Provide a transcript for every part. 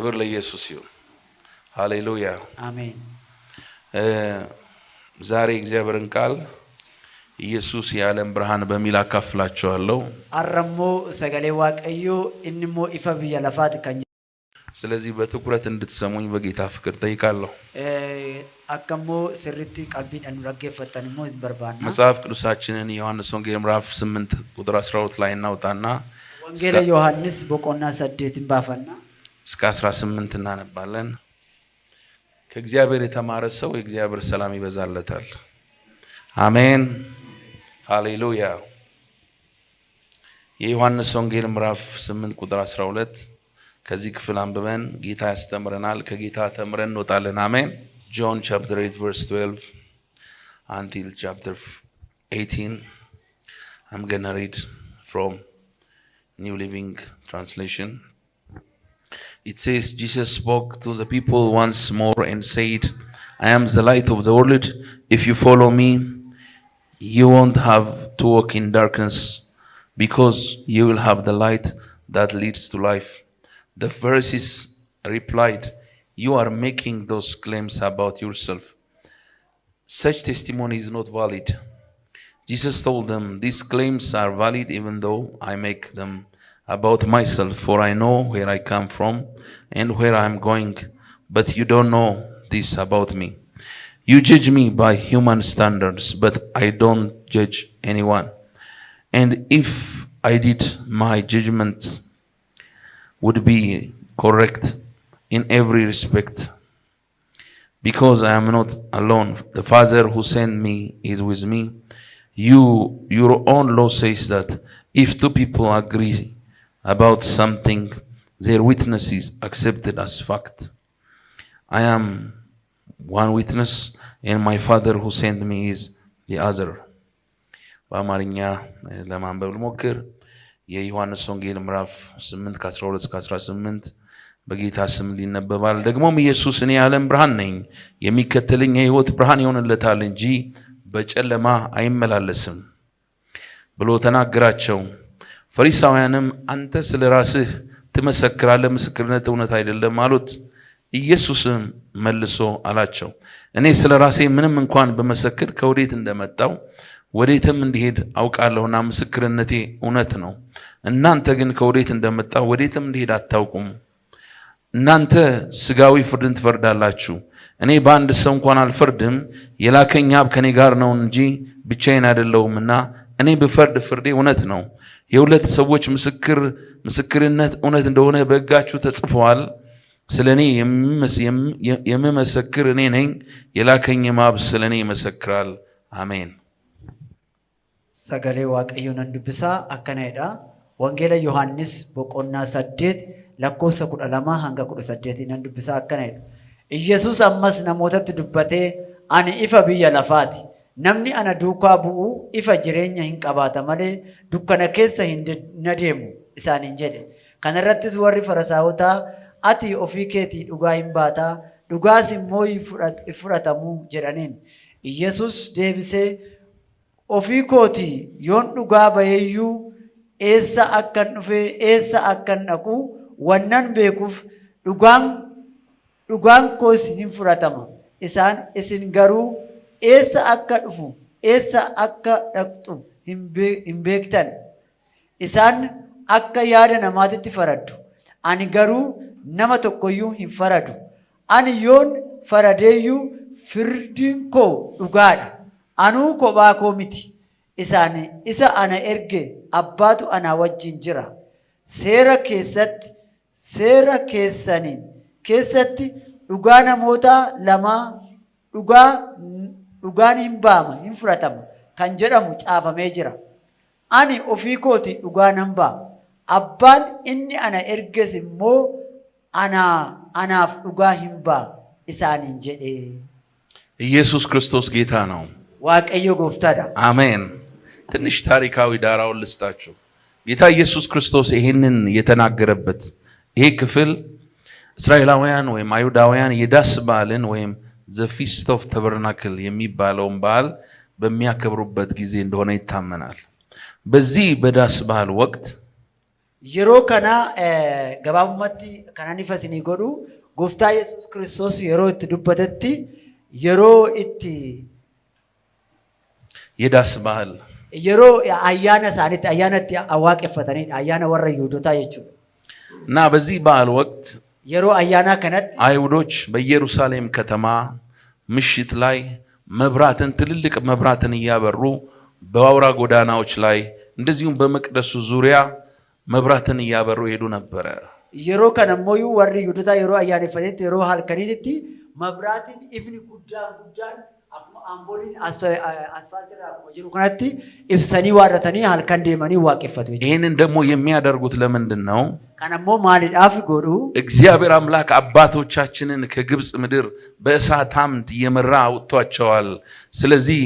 ክብር ለኢየሱስ ይሁን። ሃሌሉያ አሜን። ዛሬ እግዚአብሔርን ቃል ኢየሱስ የዓለም ብርሃን በሚል አካፍላችኋለሁ። አረሞ ሰገሌ ዋቀዩ እንሞ ኢፈብያ ለፋት ከኝ ስለዚህ በትኩረት እንድትሰሙኝ በጌታ ፍቅር ጠይቃለሁ። አከሞ ስሪቲ ቀልቢን እንረገፈተንሞ በርባና መጽሐፍ ቅዱሳችንን ዮሐንስ ወንጌል ምዕራፍ 8 ቁጥር 12 ላይ እናውጣና ወንጌል ዮሐንስ በቆና 8 ባፈና እስከ 18 እናነባለን። ከእግዚአብሔር የተማረ ሰው የእግዚአብሔር ሰላም ይበዛለታል። አሜን ሃሌሉያ። የዮሐንስ ወንጌል ምዕራፍ 8 ቁጥር 12 ከዚህ ክፍል አንብበን ጌታ ያስተምረናል። ከጌታ ተምረን እንወጣለን። አሜን። John chapter 8 verse 12 until chapter 18. I'm going to read from New Living Translation. It says, Jesus spoke to the people once more and said, I am the light of the world. If you follow me, you won't have to walk in darkness, because you will have the light that leads to life. The Pharisees replied, you are making those claims about yourself. Such testimony is not valid. Jesus told them, these claims are valid even though I make them about myself, for I know where I come from and where I am going, but you don't know this about me. You judge me by human standards, but I don't judge anyone. And if I did, my judgment would be correct in every respect, because I am not alone. The Father who sent me is with me. Your own law says that if two people agree about something, their witness is accepted as fact. I am one witness, and my Father who sent me is the other. በአማርኛ ለማንበብ ልሞክር። የዮሐንስ ወንጌል ምዕራፍ 8 ከ12 እስከ 18 በጌታ ስም ሊነበባል። ደግሞም ኢየሱስ እኔ የዓለም ብርሃን ነኝ፣ የሚከተለኝ የሕይወት ብርሃን ይሆንለታል እንጂ በጨለማ አይመላለስም ብሎ ተናገራቸው። ፈሪሳውያንም አንተ ስለ ራስህ ትመሰክራለህ፣ ምስክርነት እውነት አይደለም አሉት። ኢየሱስም መልሶ አላቸው፣ እኔ ስለ ራሴ ምንም እንኳን በመሰክር ከወዴት እንደመጣው ወዴትም እንዲሄድ አውቃለሁና ምስክርነቴ እውነት ነው። እናንተ ግን ከወዴት እንደመጣው ወዴትም እንዲሄድ አታውቁም። እናንተ ስጋዊ ፍርድን ትፈርዳላችሁ፣ እኔ በአንድ ሰው እንኳን አልፈርድም፣ የላከኝ አብ ከኔ ጋር ነው እንጂ ብቻዬን አይደለሁምና እኔ ብፈርድ ፍርዴ እውነት ነው። የሁለት ሰዎች ምስክርነት እውነት እንደሆነ በሕጋችሁ ተጽፏል። ስለ እኔ የምመሰክር እኔ ነኝ፣ የላከኝም አብ ስለ እኔ ይመሰክራል። አሜን። ሰገሌ ዋቀዩን እንዱብሳ አከናይዳ ወንጌል ዮሐንስ በቆና 8 lakkoofsa 12 hanga 18 nan dubbisa akkanayda. Iyesuus ammas namootatti dubbate ani ifa biyya lafaati. Namni ana duukaa bu'u ifa jireenya hin qabaata malee dukkana keessa hin deemu isaaniin jedhe. Kana irrattis warri Farisaawotaa ati ofii keetii dhugaa hin baataa, dhugaas immoo fudhatamuu jedhaniin. Iyesuus deebisee ofii kootii yoon dhugaa baheeyyuu eessa akkan dhufe eessa akkan dhaqu wannan beekuuf dhugaan koos hin fudhatama. Isin garuu eessa akka dhufu eessa akka dhaqxu hin beektan. Isaan akka yaada namaatitti faraddu, ani garuu nama tokkoyyuu hin faradu. Ani yoon faradeeyyuu firdiin koo dhugaadha. Anuu kophaa koo miti, isa ana erge abbaatu ana wajjin jira. Seera keessaniin keessatti dhugaa namoota lamaa dhugaan hin baama hin fudhatama kan jedhamu caafamee jira. Ani ofii kooti dhugaa nan baama. Abbaan inni ana erges immoo anaaf dhugaa hin baama isaaniin jedhe. ኢየሱስ ክርስቶስ ጌታ ነው። ዋቀዮ ጎፍታዳ አሜን። ትንሽ ታሪካዊ ዳራውን ልስጣችሁ። ጌታ ኢየሱስ ክርስቶስ ይሄንን የተናገረበት ይሄ ክፍል እስራኤላውያን ወይም አይሁዳውያን የዳስ በዓልን ወይም the feast of tabernacle የሚባለውን በዓል በሚያከብሩበት ጊዜ እንደሆነ ይታመናል። በዚህ በዳስ በዓል ወቅት yeroo kana gabaabumatti kanan ifa isinii godhu gooftaa Yesuus Kiristoos yeroo itti dubbatetti yeroo itti የዳስ ባህል yeroo ayyaana isaaniitti ayyaanatti waaqeffataniidha ayyaana warra Yihuudootaa jechuudha. እና በዚህ በዓል ወቅት yeroo ayyaana kanatti አይሁዶች በኢየሩሳሌም ከተማ ምሽት ላይ መብራትን ትልልቅ መብራትን እያበሩ በአውራ ጎዳናዎች ላይ እንደዚሁም በመቅደሱ ዙሪያ መብራትን እያበሩ ሄዱ ነበር። yeroo kana immoo warri Yihuudootaa yeroo ayyaaneffatetti yeroo halkaniitti mabraatiin ifni guddaan akkuma ambooliin asfaaltii akkuma jiru kanatti ibsanii waarratanii halkan deemanii waaqeffatu. ይህንን ደግሞ የሚያደርጉት ለምንድን ነው? kanammoo maaliidhaaf godhu? እግዚአብሔር አምላክ አባቶቻችንን ከግብጽ ምድር በእሳት አምድ እየመራ አውጥቷቸዋል። ስለዚህ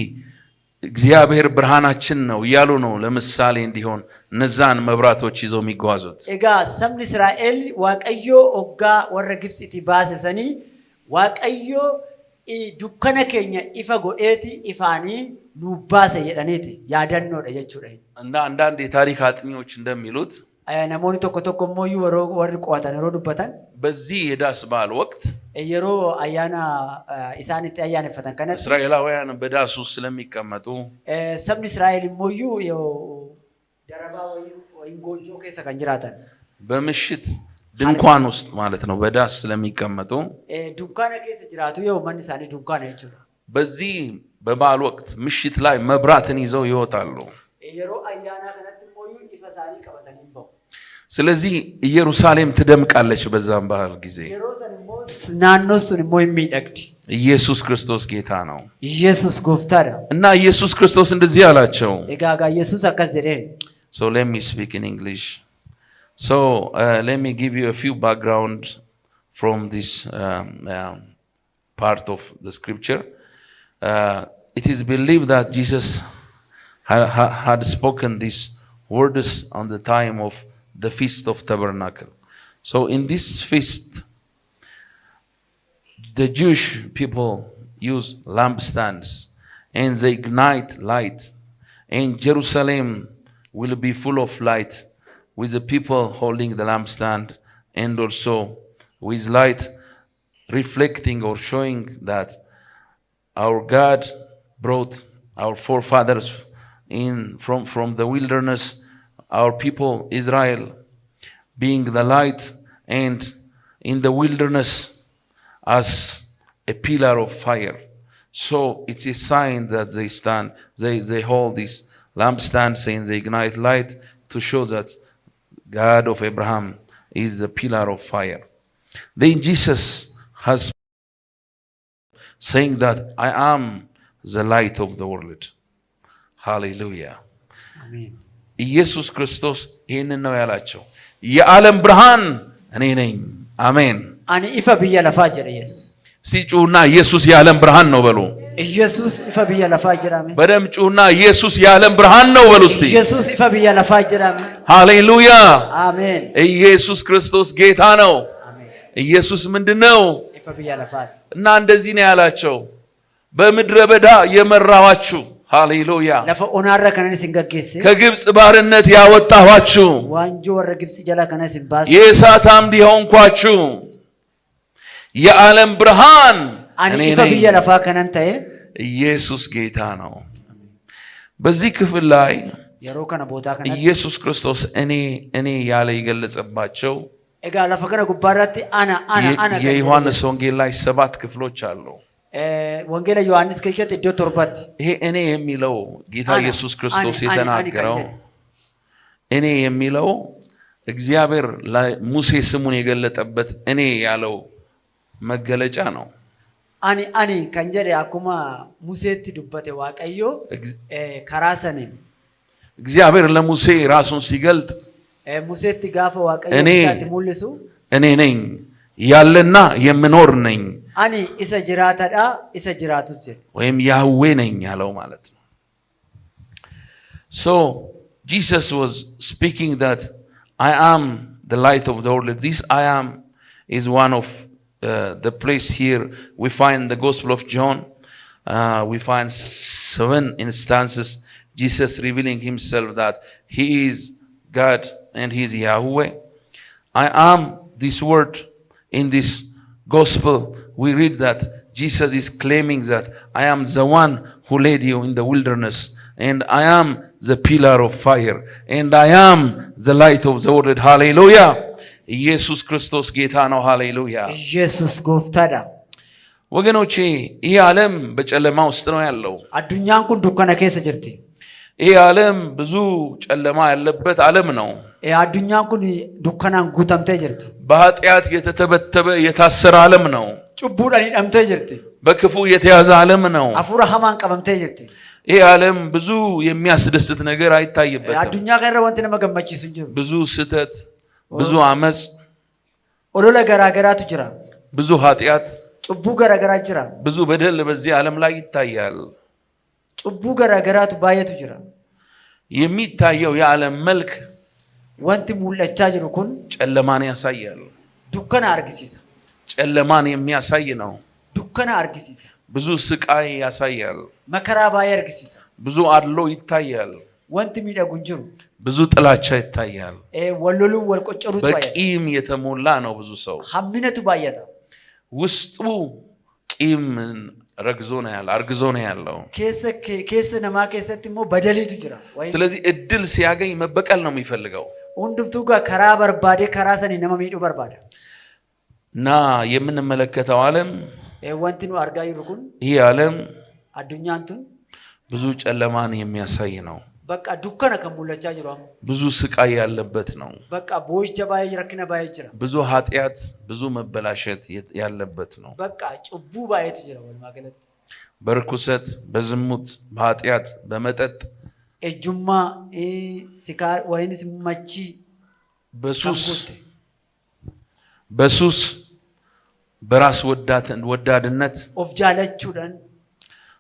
እግዚአብሔር ብርሃናችን ነው እያሉ ነው ለምሳሌ እንዲሆን እነዛን መብራቶች ይዘው የሚጓዙት። ኤጋ ሰምኒ እስራኤል ዋቀዮ ኦጋ ወረ ግብጽቲ ባሰሰኒ ዋቀዮ ዱከነ ኬኛ ኢፈ ጎኤቲ ኢፋኒ ኑባሰ የዳኔቲ ያዳኖደ jechuudha እና አንዳንድ የታሪክ አጥኚዎች እንደሚሉት namoonni tokko ሞዩ warri qo'atan yeroo dubbatan በዚህ የዳስ በዓል ወቅት yeroo ayyaana isaanitti ayyaaneffatan kanatti እስራኤላውያን በዳስ ውስጥ ስለሚቀመጡ sabni Israa'el ሞዩ ደረባ ወይም ጎጆ keessa kan jiraatan በምሽት ድንኳን ውስጥ ማለት ነው በዳስ ስለሚቀመጡ ድንኳን keessa jiraatu manni isaanii ድንኳን jechuudha። በዚህ በበዓል ወቅት ምሽት ላይ መብራትን ይዘው ይወጣሉ። yeroo ayyaana kanatti ሞዩ ifa isaanii qabatanii bahu። ስለዚህ ኢየሩሳሌም ትደምቃለች በዛም በዓል ጊዜ። naannoon sun immoo የሚደግድ ኢየሱስ ክርስቶስ ጌታ ነው። ኢየሱስ ጎፍታadha እና ኢየሱስ ክርስቶስ እንደዚህ አላቸው። egaa ኢየሱስ akkas jedhe So let me speak in English. So let me give you a few background from this part of the scripture. It is believed that Jesus had spoken these words on the time of the Feast of Tabernacle. So in this feast, the Jewish people use lampstands and they ignite light. And Jerusalem will be full of light with the people holding the lampstand and also with light reflecting or showing that our God brought our forefathers in from the wilderness, our people Israel being the light and in the wilderness as a pillar of fire. So it's a sign that they stand, they hold this lampstand saying they ignite light to show that God of Abraham is the pillar of fire. Then Jesus has saying that I am the light of the world. Hallelujah. Amen. ኢየሱስ ክርስቶስ ይህንን ነው ያላቸው። የዓለም ብርሃን እኔ ነኝ። አሜን። ani ifa biyya lafaa jedha ኢየሱስ። ሲጩና ኢየሱስ የዓለም ብርሃን ነው በሉ። ኢየሱስ ifa biyya lafaa jedhame። በደም ጩና ኢየሱስ የዓለም ብርሃን ነው በሉ እስቲ። ኢየሱስ ifa biyya lafaa jedhame። ሃሌሉያ አሜን። ኢየሱስ ክርስቶስ ጌታ ነው። አሜን። ኢየሱስ ምንድነው? ifa biyya lafaa እና እንደዚህ ነው ያላቸው በምድረ በዳ የመራኋችሁ ሃሌሉያ lafa onaarra kanan isin gaggeesse ከግብጽ ባርነት ያወጣኋችሁ waanjoo warra Gibsi jala kanan isin baase የእሳት አምድ የሆንኳችሁ የዓለም ብርሃን ani ifa biyya lafaa kanan ta'e ኢየሱስ ጌታ ነው። በዚህ ክፍል ላይ yeroo kana bootaa kanatti ኢየሱስ ክርስቶስ እኔ ያለ ይገለጸባቸው egaa lafa kana gubbaarratti ana የዮሐንስ ወንጌል ላይ 7 ክፍሎች አሉ። ወንጌል ዮሐንስ ከየት እዶ ተርባት ይሄ እኔ የሚለው ጌታ ኢየሱስ ክርስቶስ የተናገረው እኔ የሚለው እግዚአብሔር ለሙሴ ስሙን የገለጠበት እኔ ያለው መገለጫ ነው። አኒ ከንጀደ አኩማ ሙሴት ዱበተ ዋቀዮ ከራሰኔ እግዚአብሔር ለሙሴ ራሱን ሲገልጥ ሙሴት ጋፈ ዋቀዮ ሙልሱ እኔ ነኝ ያለና የምኖር ነኝ አኒ ኢሰ ጅራታዳ ኢሰ ጅራቱስ ጀ ወይም ያህዌ ነኝ ያለው ማለት ነው። So Jesus was speaking that I am the light of the world. This I am is one of the place here we find the Gospel of John. We find 7 instances Jesus revealing himself that he is God and He is Yahweh. I am this word. In this gospel, we read that Jesus is claiming that I am the one who led you in the wilderness, and I am the pillar of fire, and I am the light of the world. Hallelujah. ኢየሱስ ክርስቶስ ጌታ ነው። ሃሌሉያ። ኢየሱስ ጎፍታዳ ወገኖቼ ይህ ዓለም በጨለማ ውስጥ ነው ያለው። አዱኛን ኩን ዱካና ኬሰ ጅርቲ ይህ ዓለም ብዙ ጨለማ ያለበት ዓለም ነው። አዱኛን ኩን ዱካናን ጉተምቴ ጅርቲ በኃጢአት የተተበተበ የታሰረ ዓለም ነው። ጩቡዳኒ ደምቴ ጅርቲ በክፉ የተያዘ ዓለም ነው። አፉራ ሐማን ቀበምቴ ጅርቲ ይህ ዓለም ብዙ የሚያስደስት ነገር አይታይበትም። አዱኛ ጋር ወንት ነመገመቺሱ ጅሩ ብዙ ስህተት፣ ብዙ አመጽ፣ ኦሎለ ገራገራቱ ጅራ ብዙ ኃጢአት፣ ጩቡ ገራገራ ጅራ ብዙ በደል በዚህ ዓለም ላይ ይታያል። ጩቡ ገራገራቱ ባየቱ ጅራ የሚታየው የዓለም መልክ ወንት ሙለቻ ጅሩ ኩን ጨለማን ያሳያል። ዱካና አርግሲሳ ጨለማን የሚያሳይ ነው። ዱካና አርግሲሳ ብዙ ስቃይ ያሳያል። መከራ ባየ አርግሲሳ ብዙ አድሎ ይታያል። ወንት ሚደጉን ጅሩ ብዙ ጥላቻ ይታያል። ወሎሉ ወልቆጨሩት ባየ በቂም የተሞላ ነው። ብዙ ሰው ሐሚነቱ ባየታ ውስጡ ቂም ረግዞ ነው ያለው፣ አርግዞ ነው ያለው። ኬስ ነማ ኬሰትሞ በደሊቱ ጅራ ስለዚህ እድል ሲያገኝ መበቀል ነው የሚፈልገው። ወንድምቱ ጋር ከራ በርባዴ ከራሰኒ ነማ ሚዱ በርባዳ እና የምንመለከተው ዓለም ወንቲኑ አርጋ ይሩኩን ይህ ዓለም አዱኛንቱን ብዙ ጨለማን የሚያሳይ ነው። በቃ ዱካና ከሙለቻ ጅሩ ብዙ ስቃይ ያለበት ነው። በቃ ቦይጀ ባየ ይረክነ ባየ ጅራ ብዙ ኃጢአት፣ ብዙ መበላሸት ያለበት ነው። በቃ ጩቡ ባየቱ ጅራ ወልማገለት በርኩሰት፣ በዝሙት፣ በኃጢአት፣ በመጠጥ፣ እጁማ ሲካር ወይንስ መቺ በሱስ በራስ ወዳድነት ኦፍ ጃለቹደን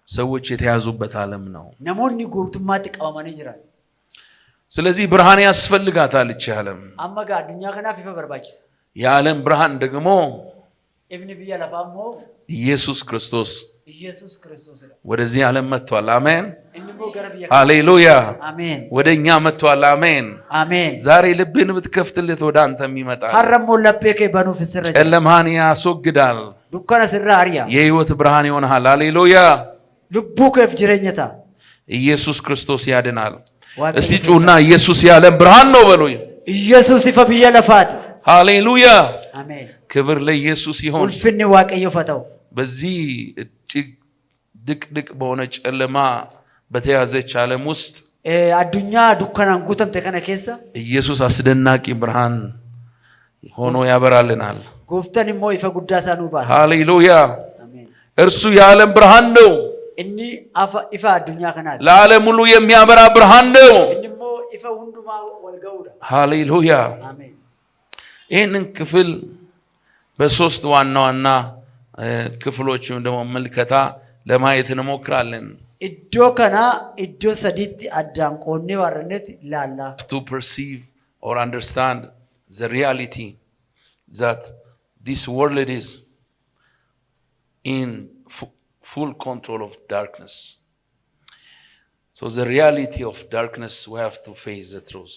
ሰዎች የተያዙበት ዓለም ነው። ነሞኒ ጎብቱማት ቀወማኔ ጅራል። ስለዚህ ብርሃን ያስፈልጋታል እቺ ዓለም። አመጋ አዱኛ ከናፍ ይፈበርባችስ የዓለም ብርሃን ደግሞ ኢብን ቢያ ለፋሞ ኢየሱስ ክርስቶስ ነው። ወደዚህ ዓለም መጥቷል። አሜን እንሞ ገረብያ ሃሌሉያ አሜን። ወደኛ መጥቷል። አሜን አሜን። ዛሬ ልብን ብትከፍትለት ወደ አንተም ይመጣል። ሐረሞ ለበከ በኑ ፍስረ ጨለማን ያስወግዳል። ዱካና ስራ አሪያ የህይወት ብርሃን ይሆናል። ሃሌሉያ ልቡ ከፍ ጅረኝታ ኢየሱስ ክርስቶስ ያድናል። እስቲ ጩና ኢየሱስ የዓለም ብርሃን ነው በሉኝ። ኢየሱስ ይፈብየ ለፋት ሃሌሉያ አሜን። ክብር ለኢየሱስ ይሁን። ወልፍኒ ዋቀየ ፈተው በዚህ እጅግ ድቅድቅ በሆነ ጨለማ በተያዘች ዓለም ውስጥ አዱኛ ዱካናን ጉተምተ ከነ ኬሳ ኢየሱስ አስደናቂ ብርሃን ሆኖ ያበራልናል። ጎፍተን ሞ ይፈ ጉዳሳኑ ባስ ሃሌሉያ አሜን። እርሱ የዓለም ብርሃን ነው። እኒ ይፈ አዱኛ ከናል ለዓለም ሁሉ የሚያበራ ብርሃን ነው። እንሞ ይፈ ሁንዱማ ወልገውዳ ሃሌሉያ አሜን። ይህንን ክፍል በሶስት ዋና ዋና ክፍሎች ደግሞ መልከታ ለማየት እንሞክራለን። ኢዶ ከና ኢዶ ሰዲት አዳን ቆኔ ዋረነት ላላ to perceive or understand the reality that this world is in full control of darkness. So the reality of darkness, we have to face the truth.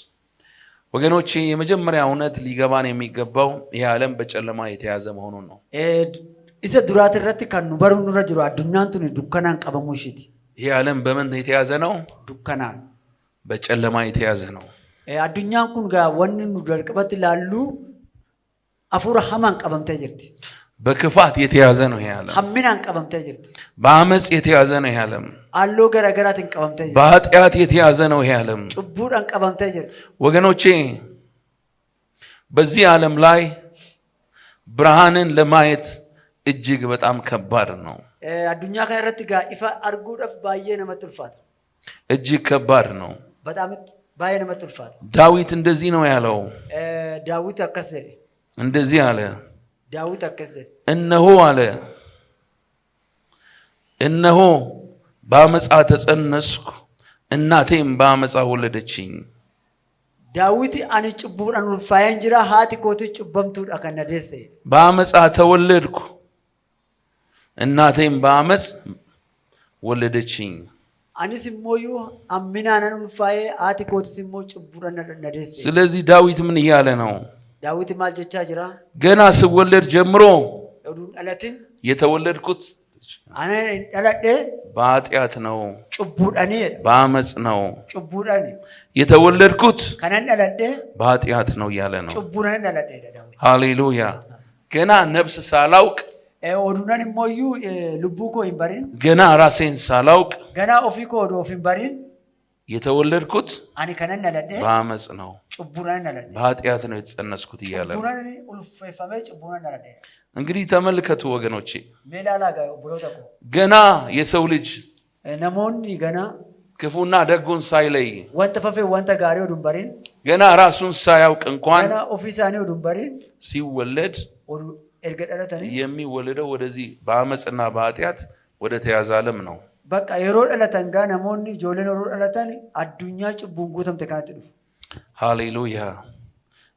ወገኖቼ የመጀመሪያ እውነት ሊገባን የሚገባው ይህ ዓለም በጨለማ የተያዘ መሆኑን ነው። ኢሰ ዱራት ረቲ ካኑ በሩን ረጅሩ አዱናንቱን ዱካናን ቀበሙሽቲ ይህ ዓለም በምን የተያዘ ነው? ዱካናን በጨለማ የተያዘ ነው። አዱኛን ኩን ጋ ወንኑ ደርቅበት ላሉ አፉራ ሐማን ቀበምተ ጅርቲ በክፋት የተያዘ ነው ይህ ዓለም። ሐሚናን ቀበምተ ጅርቲ በአመጽ የተያዘ ነው ይህ ዓለም። አሎ ገረገራትን ቀበምተ ጅርቲ በኃጢአት የተያዘ ነው ይህ ዓለም። ጭቡዳን ቀበምተ ጅርቲ ወገኖቼ በዚህ ዓለም ላይ ብርሃንን ለማየት እጅግ በጣም ከባድ ነው። አዱኛ ከረቲ ጋ ይፋ አርጉደፍ ባየ ነመጥልፋት እጅግ ከባድ ነው። በጣም ባየ ነመጥልፋት ዳዊት እንደዚህ ነው ያለው። ዳዊት አከሰ እንደዚህ አለ። ዳዊት አከሰ እነሆ አለ እነሆ በአመፃ ተጸነስኩ እናቴም በአመፃ ወለደችኝ። ዳዊት አን ጭቡዳን ፋያን ጅራ ሃቲ ኮቱ ጭበምቱ አከነደሰ በአመፃ ተወለድኩ እናቴም በአመፅ ወለደችኝ። አኒስ ሞዩ አሚናናን ኡልፋዬ አቲ ኮትስ ሞ ጭቡረን ነደስ ስለዚህ ዳዊት ምን እያለ ነው? ዳዊት ማልጀቻ ጅራ ገና ስወለድ ጀምሮ እዱን አለትን የተወለድኩት አነ አለደ በኃጢአት ነው፣ ጭቡዳኔ በአመጽ ነው ጭቡዳኔ የተወለድኩት ከነን አለደ በኃጢአት ነው እያለ ነው። ጭቡዳኔ አለደ ዳዊት ሃሌሉያ። ገና ነፍስ ሳላውቅ ኦዱናን ሞዩ ልቡኮ ይንበሪን ገና ራሴን ሳላውቅ ገና ኦፊኮ ኦዶ ኦፊንበሪን የተወለድኩት አኒ ከነን አለደ በአመጽ ነው፣ ጭቡዳኔ አለደ በኃጢአት ነው የተጸነስኩት እያለ ነው። ጭቡዳኔ ኡልፈፈመ ጭቡዳኔ አለደ እንግዲህ ተመልከቱ ወገኖቼ፣ ሜላላ ጋር ብሎታቆ ገና የሰው ልጅ ነሞኒ ገና ክፉና ደጉን ሳይለይ ወንተ ፈፈ ወንተ ጋሪው ዱንበሪን ገና ራሱን ሳያውቅ እንኳን ገና ኦፊሳኔው ዱንበሪን ሲወለድ ኦዱ ኤርገደለተኒ የሚወለደው ወደዚህ በአመጽና በኃጢአት ወደ ተያዘ ዓለም ነው። በቃ የሮ ደለተን ጋ ነሞኒ ጆለን ሮ ደለተን አዱኛ ጭቡን ጉተም ተካትዱ። ሃሌሉያ።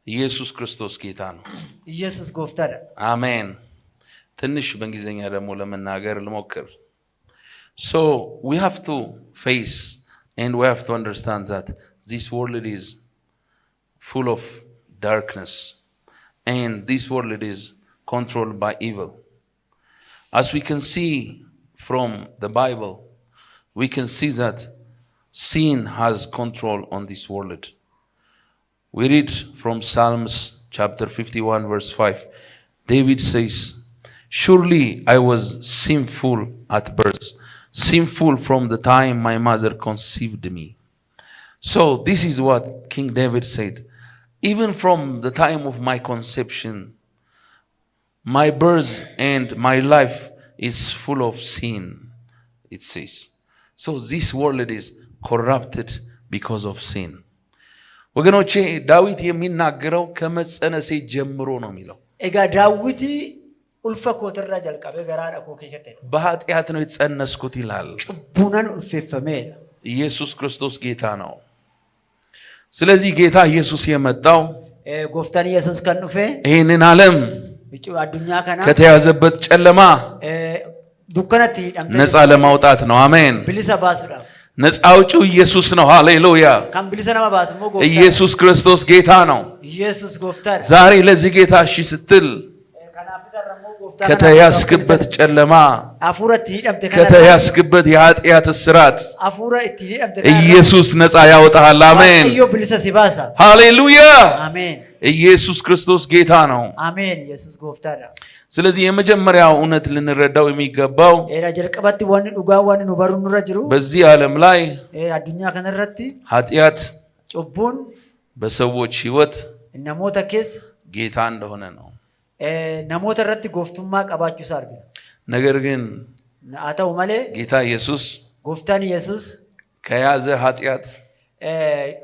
ኢየሱስ ክርስቶስ ጌታ ነው። ኢየሱስ ጎፍታዳ አሜን። ትንሽ በእንግሊዝኛ ደግሞ ለመናገር ልሞክር። So we have to face and we have to understand that this world is full of darkness and this world is controlled by evil. As we can see from the Bible, we can see that sin has control on this world. We read from Psalms chapter 51 verse 5. David says, "Surely I was sinful at birth, sinful from the time my mother conceived me." So this is what King David said. Even from the time of my conception, my birth and my life is full of sin, it says. So this world is corrupted because of sin. ወገኖቼ ዳዊት የሚናገረው ከመጸነሴ ጀምሮ ነው የሚለው። ኤጋ ዳዊት ኡልፈ ኮተራ ጀልቀበ ገራዳ ኮከከተ በኃጢአት ነው የተጸነስኩት ይላል። ጭቡናን ኡልፈፈመ ኢየሱስ ክርስቶስ ጌታ ነው። ስለዚህ ጌታ ኢየሱስ የመጣው ጎፍታን ኢየሱስ ከንፈ ይሄንን ዓለም አዱኛ ከና ከተያዘበት ጨለማ ዱከናት ነፃ ለማውጣት ነው። አሜን። ብሊሳ ባስራ ነፃ አውጪው ኢየሱስ ነው። ሃሌሉያ። ካም ብሊሳ ነማ ባስሞ ጎፍታ ኢየሱስ ክርስቶስ ጌታ ነው። ኢየሱስ ጎፍታር ዛሬ ለዚህ ጌታ እሺ ስትል ከተያዝክበት ጨለማ ከተያዝክበት የኃጢአት እስራት ኢየሱስ ነፃ ያወጣሃል። አሜን። ሃሌሉያ። ኢየሱስ ክርስቶስ ጌታ ነው። አሜን። ኢየሱስ ጎፍታዳ። ስለዚህ የመጀመሪያው እውነት ልንረዳው የሚገባው በዚህ ዓለም ላይ ኃጢአት ጩቡን በሰዎች ሕይወት እነሞተ ኬስ ጌታ እንደሆነ ነው። ነሞተ ረቲ ጎፍቱማ ቀባችሁ ሳርግ ነገር ግን አታው ማለ ጌታ ኢየሱስ ጎፍታን ኢየሱስ ከያዘ ኃጢአት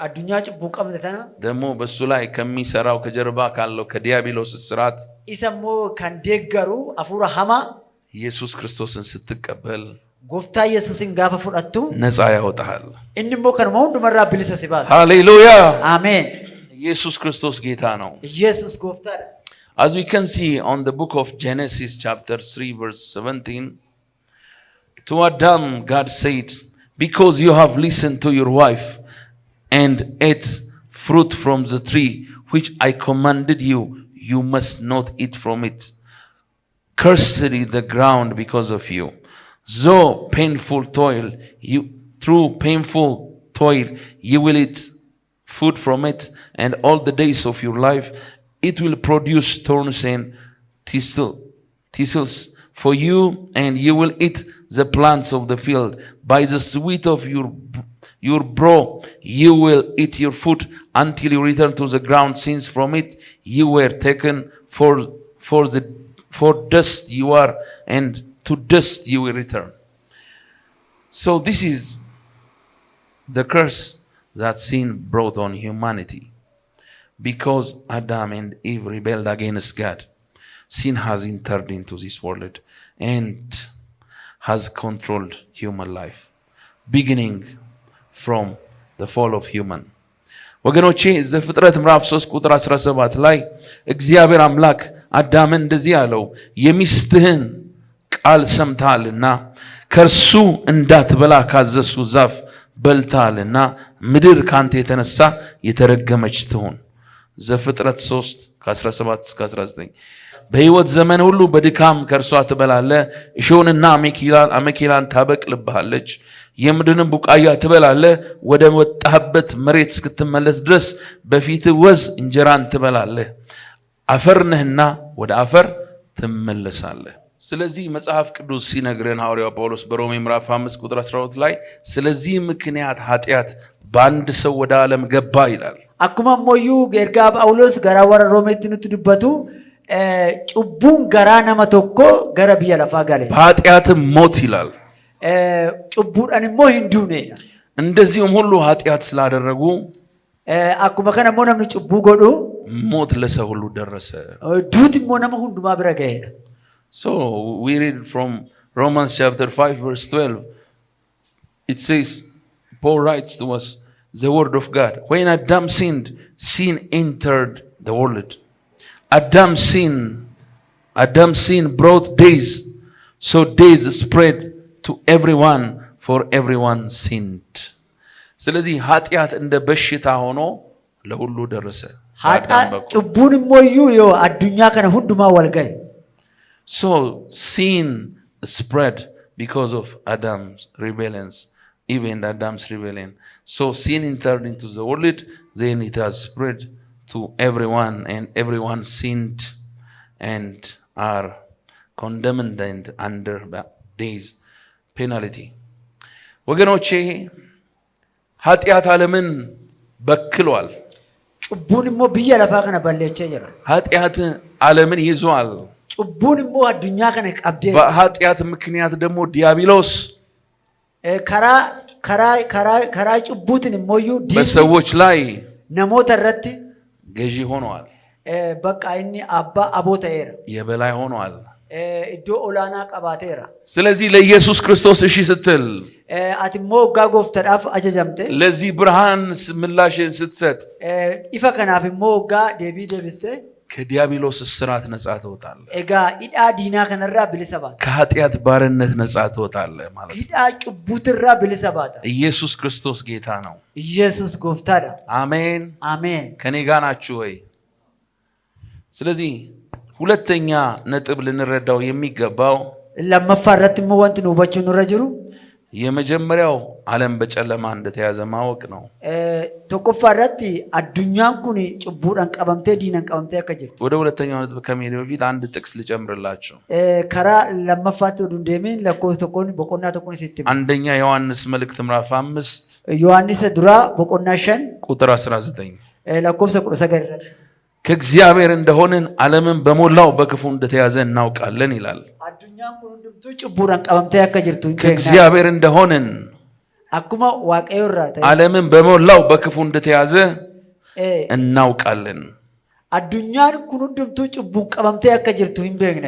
አዱኛ ጭቡ ቀምተና ደግሞ በሱ ላይ ከሚሰራው ከጀርባ ካለው ከዲያብሎስ እስራት ኢሰሞ ካንደገሩ አፉራ ሐማ ኢየሱስ ክርስቶስን ስትቀበል ጎፍታ ኢየሱስን ጋፋ ፉዳቱ ነፃ ያወጣል። እንሞ ከነሞ ሁሉ መራ ብልሰ ሲባስ ሃሌሉያ። አሜን። ኢየሱስ ክርስቶስ ጌታ ነው። ኢየሱስ ጎፍታ። As we can see on the book of Genesis chapter 3 verse 17, to Adam God said, "Because you have listened to your wife and ate fruit from the tree which I commanded you, you must not eat from it. Cursed is the ground because of you. Through painful toil, you will eat food from it, and all the days of your life it will produce thorns and thistles for you, and you will eat the plants of the field. By the sweat of your brow you will eat your food until you return to the ground, since from it you were taken, for dust you are, and to dust you will return." So this is the curse that sin brought on humanity. Because Adam and Eve rebelled against God, sin has entered into this world and has controlled human life, beginning from the fall of human. ወገኖቼ ዘፍጥረት ምዕራፍ 3 ቁጥር 17 ላይ እግዚአብሔር አምላክ አዳምን እንደዚህ አለው፣ የሚስትህን ቃል ሰምተሃልና ከእርሱ እንዳትበላ ካዘዝኩ ዛፍ በልተሃልና ምድር ካንተ የተነሳ የተረገመች ትሁን። ዘፍጥረት 3 ከ17 እስከ 19 በሕይወት ዘመን ሁሉ በድካም ከእርሷ ትበላለህ። እሾህንና አሜኬላን ታበቅልብሃለች። የምድርን ቡቃያ ትበላለህ። ወደ ወጣህበት መሬት እስክትመለስ ድረስ በፊትህ ወዝ እንጀራን ትበላለህ። አፈር ነህና ወደ አፈር ትመለሳለህ። ስለዚህ መጽሐፍ ቅዱስ ሲነግረን ሐዋርያው ጳውሎስ በሮሜ ምዕራፍ 5 ቁጥር 12 ላይ ስለዚህ ምክንያት ኃጢአት በአንድ ሰው ወደ ዓለም ገባ ይላል። አኩማ ሞዩ ኤርጋ ጳውሎስ ገራ ወረ ሮሜት ንትድበቱ ጩቡን ገራ ነመ ቶኮ ገረ ብየ ለፋ ጋለ በኃጢአትም ሞት ይላል። ጩቡዳን ሞ ሂንዱኔ እንደዚሁም ሁሉ ኃጢአት ስላደረጉ አኩማ ከነ ሞ ነምኒ ጩቡ ጎዱ ሞት ለሰው ሁሉ ደረሰ። ዱት ሞ ነመ ሁንዱማ ብረገ So we read from Romans chapter 5 verse 12. It says, Paul writes to us the word of God. When Adam sinned, sin entered the world. Adam's sin brought days. So days spread to everyone, for everyone sinned. ስለዚህ ኃጢአት እንደ በሽታ ሆኖ ለሁሉ ደረሰ። ኃጢአት ጭቡን ሞዩ ዮ አዱኛ ከነ ሁንዱማ ወልገይ So sin spread because of Adam's rebellions, even Adam's rebellion. So sin entered into the world, then it has spread to everyone, and everyone sinned and are condemned and under days penalty. ወገኖቼ ኃጢአት ዓለምን በክሏል። ጭቡን ሞ ብየ ለፋ ከነ በለቸ ይላል። ኃጢአት ዓለምን ይዟል። ጭቡን ሞ አዱኛ ከነ ቀብደ በኃጢአት ምክንያት ደግሞ ዲያብሎስ ከራ ጭቡትን ሞዩ በሰዎች ላይ ነሞተ ረቲ ገዢ ሆኗል። በቃ እኒ አባ አቦተራ የበላይ ሆኗል። እዶ ኦላና ቀባቴራ ስለዚህ ለኢየሱስ ክርስቶስ እሺ ስትል አትሞ ጋጎፍ ተዳፍ አጀጀምተ ለዚህ ብርሃን ምላሽን ስትሰጥ ኢፈ ከናፍ ሞ ጋ ዴቢ ደብስተ ከዲያብሎስ እስራት ነፃ ትወጣለህ። ኤጋ ኢዳ ዲና ከነራ ብልሰባት ከኃጢአት ባርነት ነፃ ትወጣለህ ማለት ነው። ኢዳ ጭቡትራ ብልሰባት ኢየሱስ ክርስቶስ ጌታ ነው። ኢየሱስ ጎፍታዳ አሜን አሜን። ከኔ ጋር ናችሁ ወይ? ስለዚህ ሁለተኛ ነጥብ ልንረዳው የሚገባው ለመፋረት ወንት ነው በቹ ኑረጅሩ የመጀመሪያው ዓለም በጨለማ እንደተያዘ ማወቅ ነው። ተቆፋረት አዱኛን ኩኒ ጭቡዳን ቀበምቴ ዲናን ቀበምቴ ከጅርት ወደ ሁለተኛው ነጥብ ከመሄድ በፊት አንድ ጥቅስ ልጨምርላችሁ። ከራ ለመፋት ወዱንደሚን ለኮተኮን በቆና ተኮን ሲትም አንደኛ ዮሐንስ መልእክት ምዕራፍ 5 ዮሐንስ ድራ በቆናሸን ቁጥር 19 ለኮብሰ ቁጥር ሰገረ ከእግዚአብሔር እንደሆንን ዓለምን በሞላው በክፉ እንደተያዘ እናውቃለን ይላል። አዱኛን ኩን ድምቱ ጭቡዳን ቀበምቴ ከጅርቱ ከእግዚአብሔር እንደሆንን አኩማ ዋቀዮራተ ዓለምን በሞላው በክፉ እንደተያዘ እናውቃለን። አዱኛን ኩን ድምቱ ጭቡን ቀበምቴ ከጅርቱ ይንበግና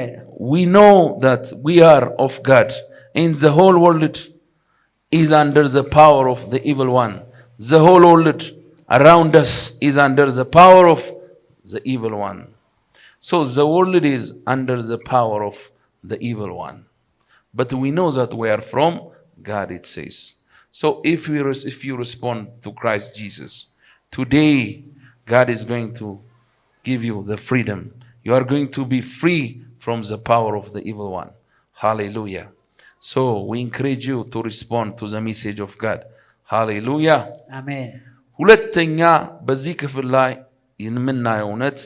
We know that we are of God and the whole world is under the power of the evil one. The whole world around us is under the power of the evil one. So the world is under the power of the evil one. But we know that we are from God, it says. So if you respond to Christ Jesus, today God is going to give you the freedom. You are going to be free from the power of the evil one. Hallelujah. So we encourage you to respond to the message of God. Hallelujah. Amen. ሁለተኛ በዚህ ክፍል ላይ የምናየው እውነት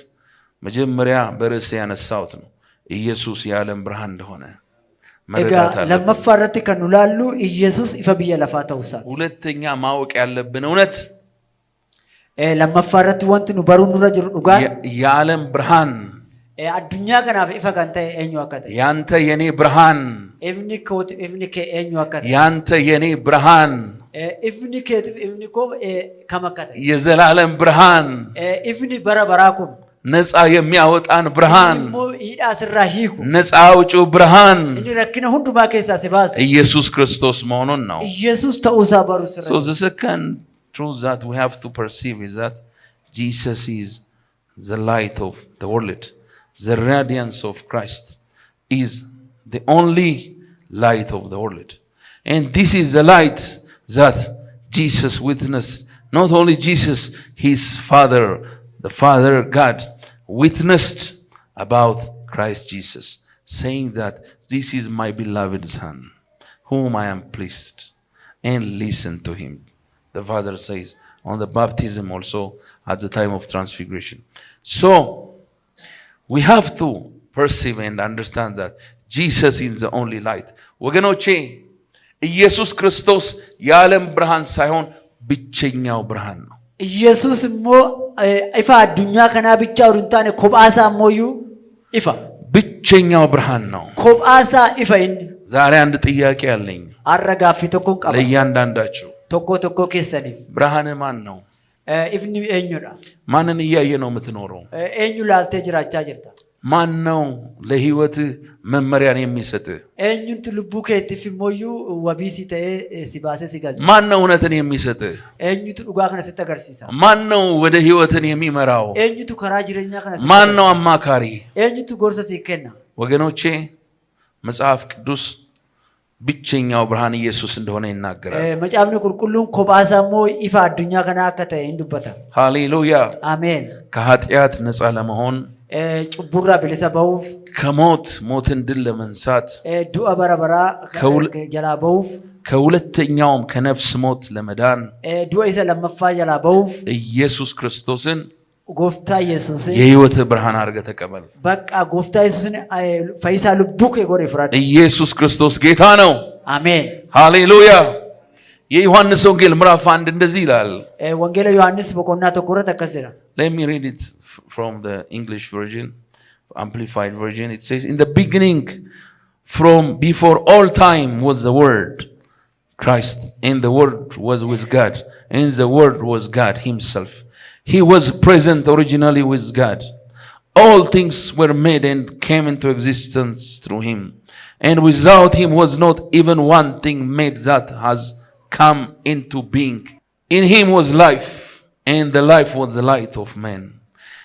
መጀመሪያ በርዕስ ያነሳሁት ነው። ኢየሱስ የዓለም ብርሃን እንደሆነ መረዳት አለብን። ለመፋረት ከኑላሉ ኢየሱስ ይፈብየ ለፋተውሳት ሁለተኛ ማወቅ ያለብን እውነት ለመፋረት ወንት ነው በሩ ኑረጅሩ ዱጋ የዓለም ብርሃን አዱኛ ከናፍ ይፈጋንተ ኤኙ አከተ ያንተ የኔ ብርሃን ኢቭኒክ ኤኙ አከተ ያንተ የኔ ብርሃን ኢቭኒክ ከመከተ የዘላለም ብርሃን ኢቭኒ በረበራኩም ነፃ የሚያወጣን ብርሃን ይዳስራሂኩ ነፃ አውጪው ብርሃን እንረክነ ሁንዱማ ከሳ ሲባስ ኢየሱስ ክርስቶስ መሆኑን ነው። ኢየሱስ ተውሳ በሩስራ So the second truth that we have to perceive is that Jesus is the light of the world. The radiance of Christ is the only light of the world. And this is the light that Jesus witnessed. Not only Jesus, his Father, the Father God, witnessed about Christ Jesus, saying that this is my beloved Son, whom I am pleased, and listen to him. The Father says on the baptism also at the time of transfiguration. So we have to perceive and understand that Jesus is the only light. ወገኖቼ ኢየሱስ ክርስቶስ የዓለም ብርሃን ሳይሆን ብቸኛው ብርሃን ነው። ኢየሱስ ሞ ኢፋ አዱኛ ከና ብቻ ሩንታኔ ኮባሳ ሞዩ ኢፋ ብቸኛው ብርሃን ነው። ኮባሳ ኢፋይን ዛሬ አንድ ጥያቄ አለኝ አረጋፊ ተኮን ቀባ ለእያንዳንዳችሁ ቶኮ ከሰኒ ብርሃን ማን ነው? ኢፍኒ ኤኙዳ ማንን እያየ ነው የምትኖረው? ኤኙ ላልተ ጅራቻ ጅርታ ማን ነው ለህይወት መመሪያን የሚሰጥ? ኤኙንት ልቡ ከትፍ ሞዩ ወቢሲ ተኤ ሲባሰ ሲጋል ማን ነው እውነትን የሚሰጥ? ኤኙት ዱጋ ከነ ሲተገርሲሳ ማን ነው ወደ ህይወትን የሚመራው? ኤኙት ከራ ጅረኛ ከነ ማን ነው አማካሪ? ኤኙት ጎርሰ ሲከና ወገኖቼ መጽሐፍ ቅዱስ ብቸኛው ብርሃን ኢየሱስ እንደሆነ ይናገራል። መጫብነ ቁልቁሉን ኮባሳሞ ኢፋ አዱኛ ከና አከተ እንዱበታ ሃሌሉያ አሜን። ከኃጢአት ነፃ ለመሆን ጭቡራ በለሰባውፍ ከሞት ሞትን ድል ለመንሳት ዱአ በረበራ ጀላባውፍ ከሁለተኛውም ከነፍስ ሞት ለመዳን ዱአ ይሰ ለመፋ ጀላባውፍ ኢየሱስ ክርስቶስን ጎፍታ ኢየሱስ የህይወት ብርሃን አድርገህ ተቀበል። በቃ ጎፍታ ኢየሱስን ፈይሳ ልቡክ የጎረ ፍራድ ኢየሱስ ክርስቶስ ጌታ ነው። አሜን ሃሌሉያ። የዮሐንስ ወንጌል ምዕራፍ 1 እንደዚህ ይላል። ወንጌል ዮሐንስ በቆና ተቆረ ተከሰራ Let me read it from the English version, amplified version. It says, in the beginning, from before all time was the Word, Christ, and the Word was with God, and the Word was God himself. He was present originally with God. All things were made and came into existence through him. And without him was not even one thing made that has come into being. In him was life, and the life was the light of men.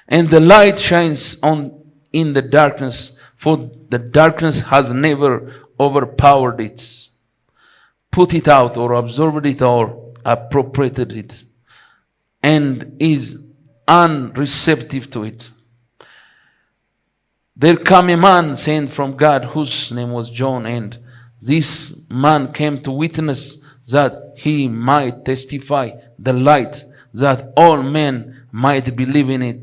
And the light shines on in the darkness, for the darkness has never overpowered it, put it out, or absorbed it, or appropriated it, and is unreceptive to it. There came a man sent from God, whose name was John, and this man came to witness that he might testify the light, that all men might believe in it,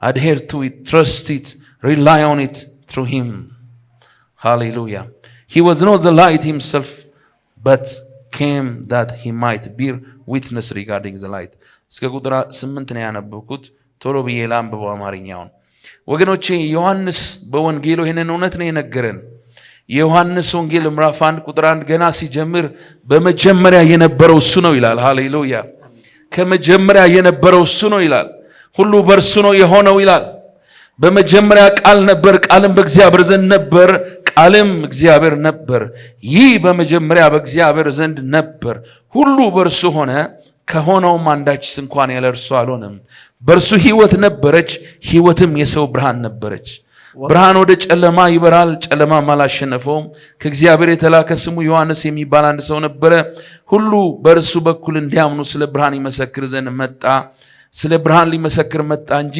adhere to it, trust it, rely on it through him. Hallelujah. He was not the light himself, but came that he might bear witness regarding the light. እስከ ቁጥር 8 ነው ያነበብኩት። ቶሎ ብዬ ላንብበው አማርኛውን። ወገኖቼ ዮሐንስ በወንጌሉ ይሄንን እውነት ነው የነገረን። የዮሐንስ ወንጌል ምዕራፍ 1 ቁጥር 1 ገና ሲጀምር በመጀመሪያ የነበረው እሱ ነው ይላል። ሃሌሉያ። ከመጀመሪያ የነበረው እሱ ነው ይላል። ሁሉ በእርሱ ነው የሆነው ይላል። በመጀመሪያ ቃል ነበር፣ ቃልም በእግዚአብሔር ዘንድ ነበር፣ ቃልም እግዚአብሔር ነበር። ይህ በመጀመሪያ በእግዚአብሔር ዘንድ ነበር። ሁሉ በእርሱ ሆነ፣ ከሆነውም አንዳች እንኳን ያለ እርሱ አልሆነም። በእርሱ ሕይወት ነበረች፣ ሕይወትም የሰው ብርሃን ነበረች። ብርሃን ወደ ጨለማ ይበራል፣ ጨለማም አላሸነፈውም። ከእግዚአብሔር የተላከ ስሙ ዮሐንስ የሚባል አንድ ሰው ነበረ። ሁሉ በእርሱ በኩል እንዲያምኑ ስለ ብርሃን ይመሰክር ዘንድ መጣ። ስለ ብርሃን ሊመሰክር መጣ እንጂ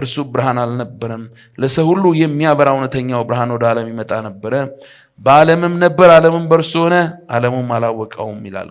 እርሱ ብርሃን አልነበረም። ለሰው ሁሉ የሚያበራ እውነተኛው ብርሃን ወደ ዓለም ይመጣ ነበረ። በዓለምም ነበር፣ ዓለምም በእርሱ ሆነ፣ ዓለሙም አላወቀውም ይላል።